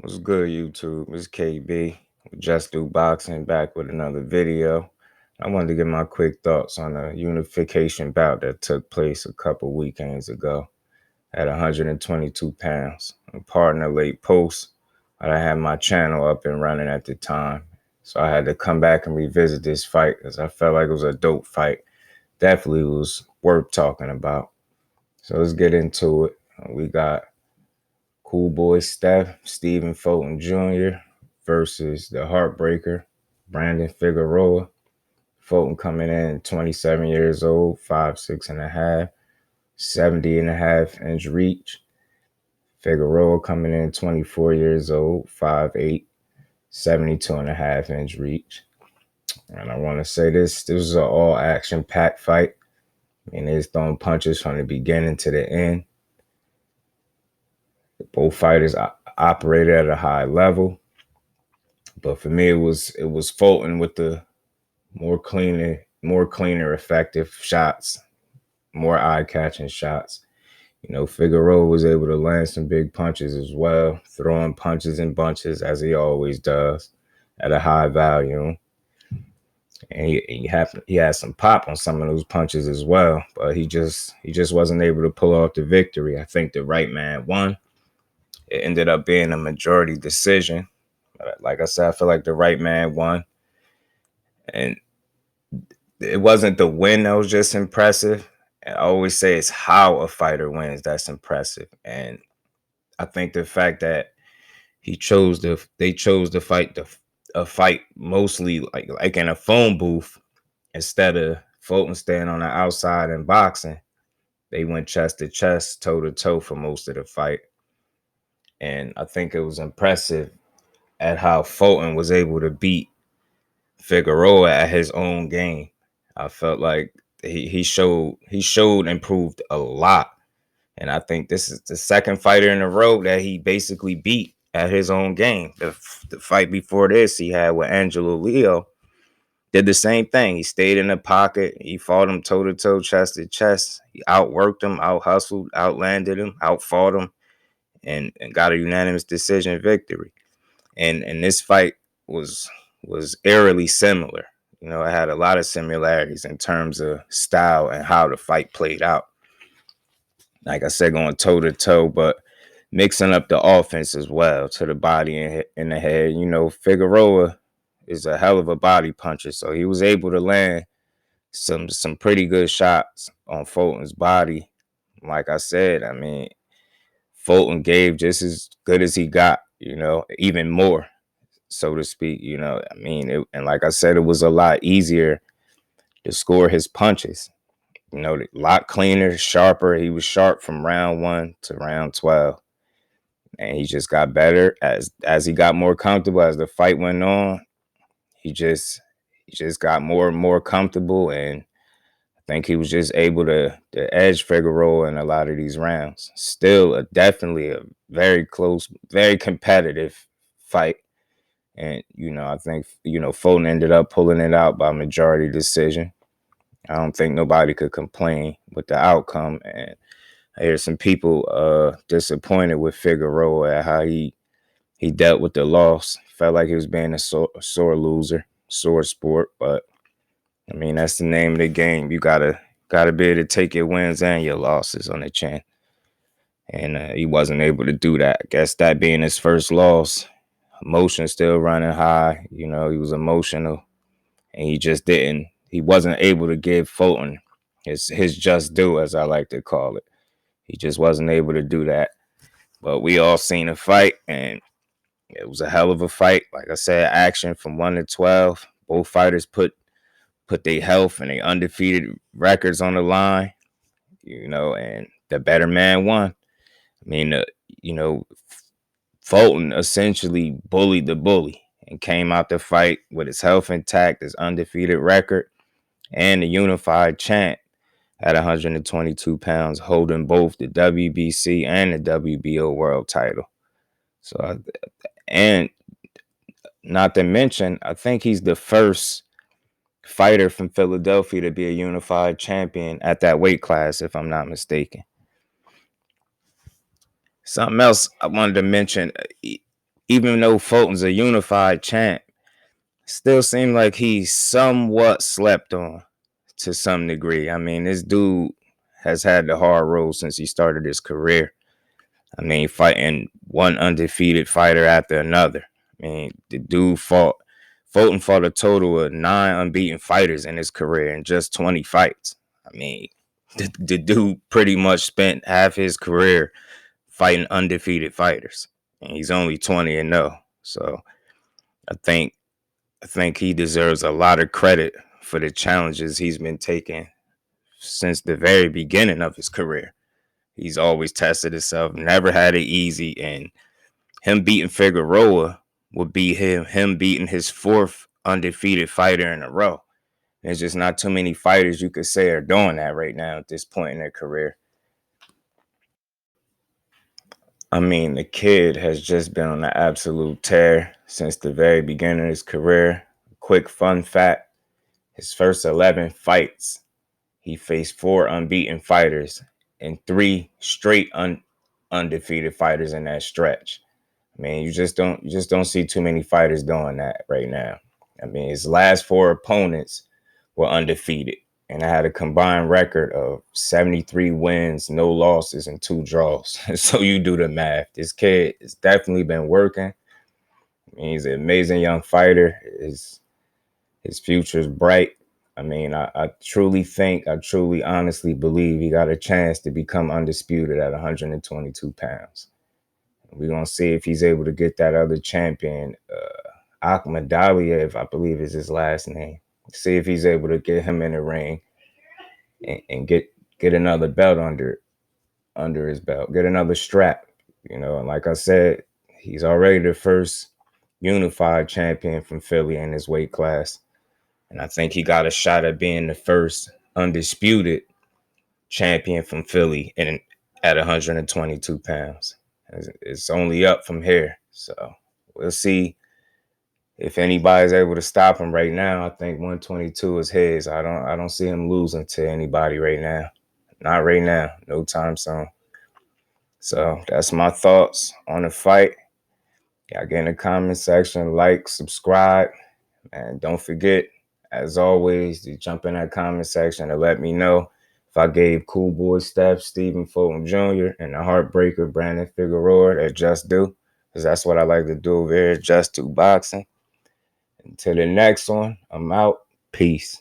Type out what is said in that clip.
What's good, YouTube? It's KB. Just Do Boxing back with another video. I wanted to get my quick thoughts on a unification bout that took place a couple weekends ago at 122 pounds. Pardon the late post, but I had my channel up and running at the time. So I had to come back and revisit this fight because I felt like it was a dope fight. Definitely was worth talking about. So let's get into it. We got Boy Steph, Stephen Fulton Jr. versus the Heartbreaker, Brandon Figueroa. Fulton coming in 27 years old, 5'6" and a half, 70 and a half inch reach. Figueroa coming in 24 years old, 5'8", 72 and a half inch reach. And I want to say this was an all action packed fight. I mean, they's throwing punches from the beginning to the end. Both fighters operated at a high level. But for me, it was Fulton with the more cleaner, effective shots, more eye-catching shots. You know, Figueroa was able to land some big punches as well, throwing punches in bunches as he always does at a high volume. And he had some pop on some of those punches as well, but he just wasn't able to pull off the victory. I think the right man won. It ended up being a majority decision. Like I said, I feel like the right man won. And it wasn't the win that was just impressive. I always say it's how a fighter wins that's impressive. And I think the fact that they chose to fight a fight mostly like in a phone booth instead of Fulton staying on the outside and boxing. They went chest to chest, toe to toe for most of the fight. And I think it was impressive at how Fulton was able to beat Figueroa at his own game. I felt like he showed improved a lot. And I think this is the second fighter in a row that he basically beat at his own game. The fight before this he had with Angelo Leo did the same thing. He stayed in the pocket. He fought him toe to toe, chest to chest. He outworked him, out hustled, outlanded him, outfought him, and got a unanimous decision victory. And this fight was eerily similar. You know, it had a lot of similarities in terms of style and how the fight played out. Like I said, going toe to toe, but mixing up the offense as well to the body and in the head. You know, Figueroa is a hell of a body puncher, so he was able to land some pretty good shots on Fulton's body. Like I said, I mean, Fulton gave just as good as he got, you know, even more, so to speak. You know, I mean, and like I said, it was a lot easier to score his punches. You know, a lot cleaner, sharper. He was sharp from round 1 to round 12. And he just got better as he got more comfortable as the fight went on. He just got more and more comfortable, and I think he was just able to edge Figueroa in a lot of these rounds. Still, definitely a very close, very competitive fight. And, you know, I think, you know, Fulton ended up pulling it out by majority decision. I don't think nobody could complain with the outcome. And I hear some people disappointed with Figueroa at how he dealt with the loss. Felt like he was being a sore loser, sore sport. But I mean, that's the name of the game. You gotta be able to take your wins and your losses on the chin. And he wasn't able to do that. I guess that being his first loss, emotion still running high. You know, he was emotional, and he wasn't able to give Fulton his just due, as I like to call it. He just wasn't able to do that. But we all seen a fight, and it was a hell of a fight. Like I said, action from 1 to 12. Both fighters put their health and their undefeated records on the line, you know, and the better man won. I mean, you know, Fulton essentially bullied the bully and came out the fight with his health intact, his undefeated record, and the unified champ at 122 pounds, holding both the WBC and the WBO world title. So, and not to mention, I think he's the first fighter from Philadelphia to be a unified champion at that weight class, if I'm not mistaken. Something else I wanted to mention, even though Fulton's a unified champ, still seemed like he's somewhat slept on to some degree. I mean, this dude has had the hard road since he started his career. I mean, fighting one undefeated fighter after another. I mean, Fulton fought a total of 9 unbeaten fighters in his career in just 20 fights. I mean, the dude pretty much spent half his career fighting undefeated fighters, and he's only 20-0. So I think he deserves a lot of credit for the challenges he's been taking since the very beginning of his career. He's always tested himself, never had it easy, and him beating Figueroa would be him beating his 4th undefeated fighter in a row. There's just not too many fighters you could say are doing that right now at this point in their career. I mean, the kid has just been on an absolute tear since the very beginning of his career. Quick fun fact, his first 11 fights, he faced 4 unbeaten fighters and 3 straight undefeated fighters in that stretch. I mean, you just don't see too many fighters doing that right now. I mean, his last 4 opponents were undefeated, and I had a combined record of 73 wins, no losses, and 2 draws. So you do the math. This kid has definitely been working. I mean, he's an amazing young fighter. His future is bright. I mean, I truly honestly believe he got a chance to become undisputed at 122 pounds. We're going to see if he's able to get that other champion, Akhmadaliev, I believe is his last name. See if he's able to get him in the ring and get another belt under his belt, get another strap. And like I said, he's already the first unified champion from Philly in his weight class. And I think he got a shot at being the first undisputed champion from Philly at 122 pounds. It's only up from here. So we'll see if anybody's able to stop him right now. I think 122 is his. I don't see him losing to anybody right now. Not right now. No time soon. So that's my thoughts on the fight. Y'all get in the comment section, like, subscribe, and don't forget, as always, to jump in that comment section and let me know if I gave Cool Boy Steph, Stephen Fulton Jr., and the Heartbreaker Brandon Figueroa their just due, because that's what I like to do over here, Just Do Boxing. Until the next one, I'm out. Peace.